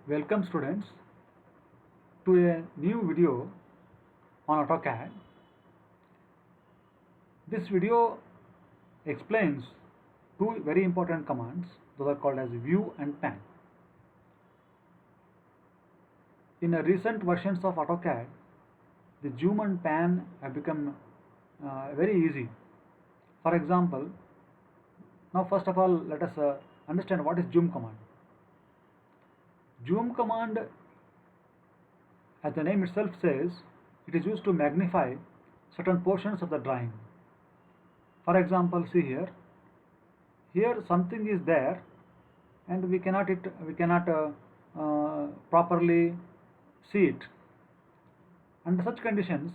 Welcome students to a new video on AutoCAD. This video explains two very important commands. Those are called as view and pan. In a recent versions of AutoCAD, the zoom and pan have become very easy. For example, now first of all let us understand what is zoom command. Zoom command, as the name itself says, it is used to magnify certain portions of the drawing. For example, see here. Here something is there, and we cannot properly see it. Under such conditions,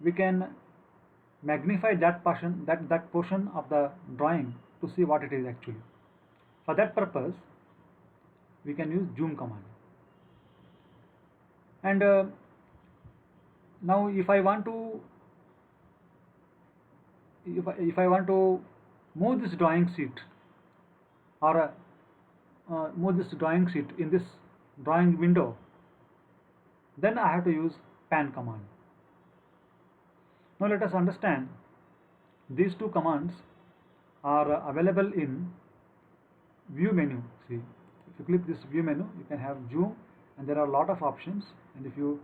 we can magnify that portion of the drawing to see what it is actually. For that purpose, we can use zoom command. And now if I want to move this drawing sheet, or move this drawing sheet in this drawing window, then I have to use pan command. Now let us understand, these two commands are available in view menu. See, if you click this view menu, you can have zoom, and there are a lot of options. And if you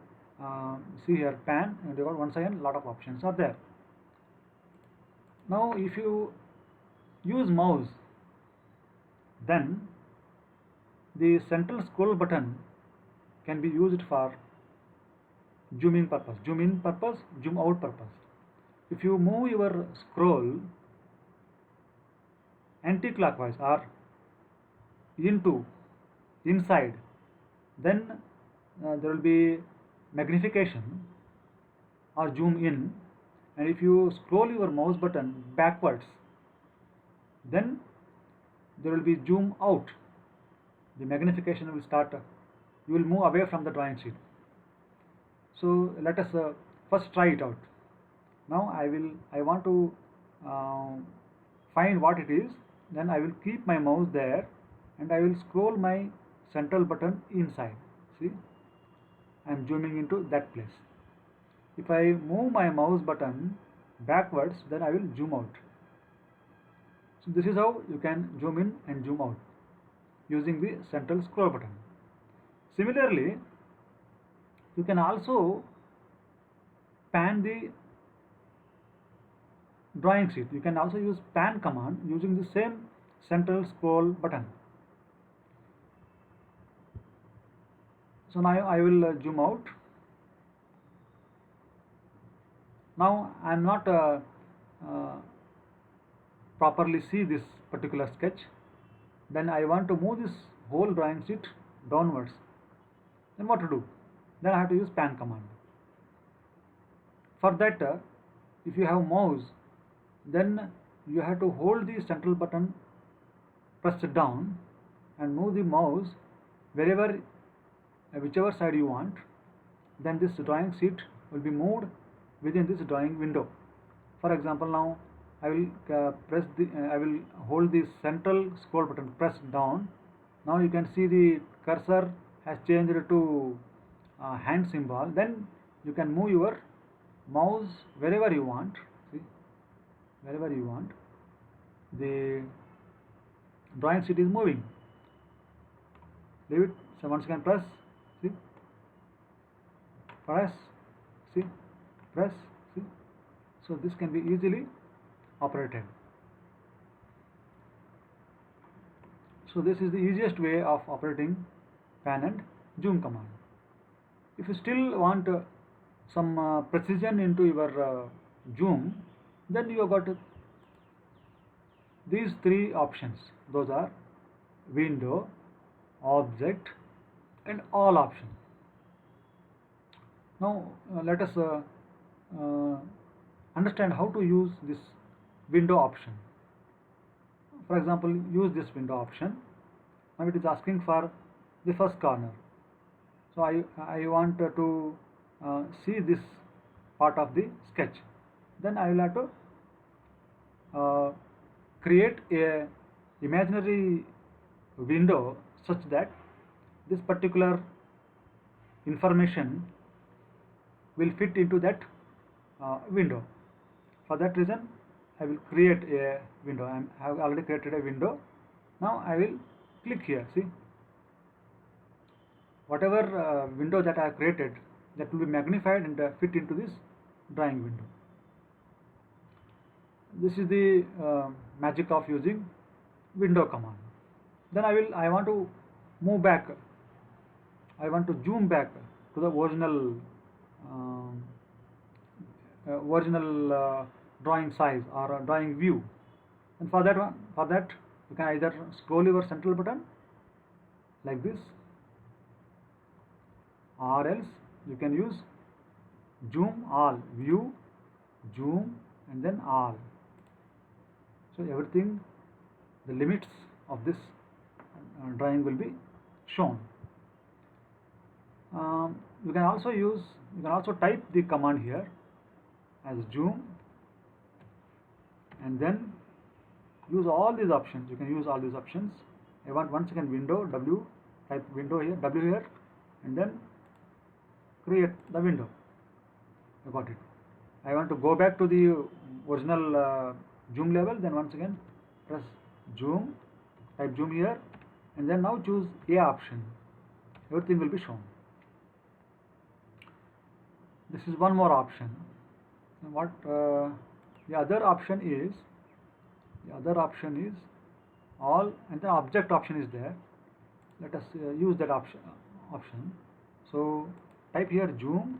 see here pan, and you got once again a lot of options are there. Now if you use mouse, then the central scroll button can be used for zooming purpose, zoom in purpose, zoom out purpose. If you move your scroll anti-clockwise or inside, then there will be magnification or zoom in. And if you scroll your mouse button backwards, then there will be zoom out. The magnification will start, you will move away from the drawing sheet. So let us first try it out. Now I want to find what it is. Then I will keep my mouse there, and I will scroll my central button inside. See, I am zooming into that place. If I move my mouse button backwards, then I will zoom out. So this is how you can zoom in and zoom out using the central scroll button. Similarly, you can also pan the drawing sheet. You can also use pan command using the same central scroll button. So now I will zoom out. Now I am not properly see this particular sketch. Then I want to move this whole drawing sheet downwards. Then what to do? Then I have to use pan command. For that, if you have mouse, then you have to hold the central button, press it down, and move the mouse whichever side you want. Then this drawing sheet will be moved within this drawing window. For example, now I will I will hold the central scroll button pressed down. Now you can see the cursor has changed to hand symbol. Then you can move your mouse wherever you want. See, wherever you want, the drawing sheet is moving. Leave it. So once again press. See, press. See, press. See. So this can be easily operated. So this is the easiest way of operating pan and zoom command. If you still want some precision into your zoom, then you have got these three options. Those are window, object, and all option. Now let us understand how to use this window option. For example, use this window option. Now it is asking for the first corner. So I want to see this part of the sketch. Then I will have to create a imaginary window such that this particular information will fit into that window. For that reason, I will create a window. I have already created a window. Now I will click here. See, whatever window that I have created, that will be magnified and fit into this drawing window. This is the magic of using window command. Then I want to move back. I want to zoom back to the original drawing size or drawing view. And for that you can either scroll your central button like this, or else you can use zoom all, view, zoom, and then all. So everything, the limits of this drawing will be shown. You can also type the command here as zoom, and then use all these options. You can use all these options. I want once again window, W, type window here, W here, and then create the window. I got it. I want to go back to the original zoom level, then once again press zoom, type zoom here, and then now choose A option. Everything will be shown. This is one more option. And what the other option is all, and the object option is there. Let us use that option. So type here zoom,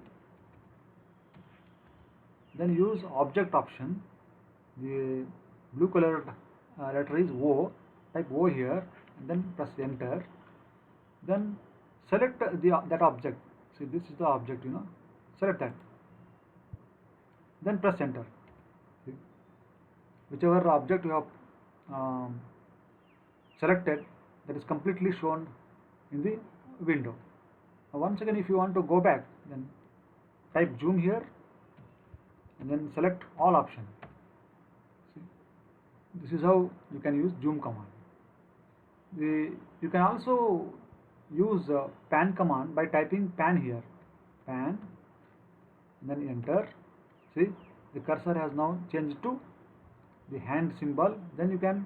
then use object option. The blue colored letter is O. Type O here, and then press enter. Then select that object. See, this is the object, select that, then press enter. See? Whichever object you have selected, that is completely shown in the window. Now once again, if you want to go back, then type zoom here and then select all option. See? This is how you can use zoom command. You can also use pan command by typing pan here, pan, and then enter. See, the cursor has now changed to the hand symbol. Then you can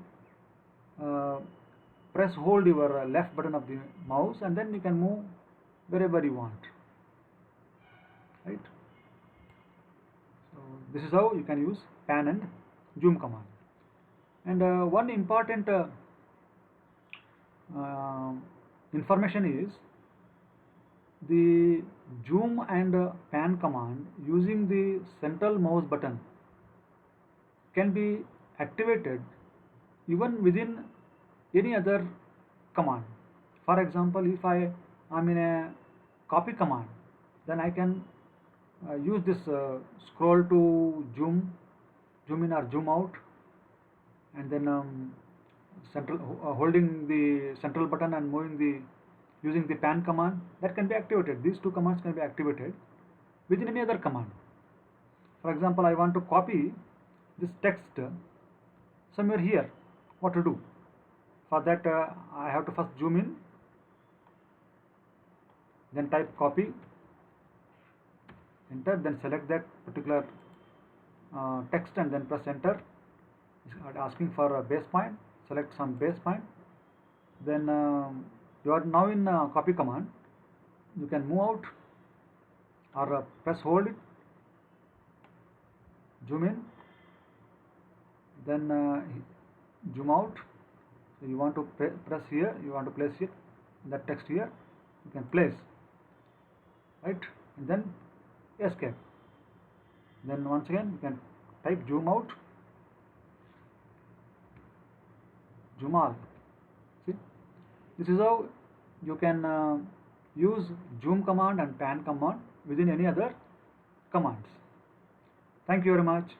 hold your left button of the mouse, and then you can move wherever you want, right? So this is how you can use pan and zoom command. And one important information is the zoom and pan command using the central mouse button can be activated even within any other command. For example, if I am in a copy command, then I can use this scroll to zoom in or zoom out, and then holding the central button and using the pan command, that can be activated. These two commands can be activated within any other command. For example, I want to copy this text somewhere here. What to do? For that, I have to first zoom in, then type copy, enter, then select that particular text and then press enter. It's asking for a base point. Select some base point. Then you are now in copy command. You can move out or press hold it, zoom in, then zoom out. So you want to press here, you want to place it, that text here, you can place, right? And then escape. Then once again you can type zoom out, zoom all. See, this is how you can use zoom command and pan command within any other commands. Thank you very much.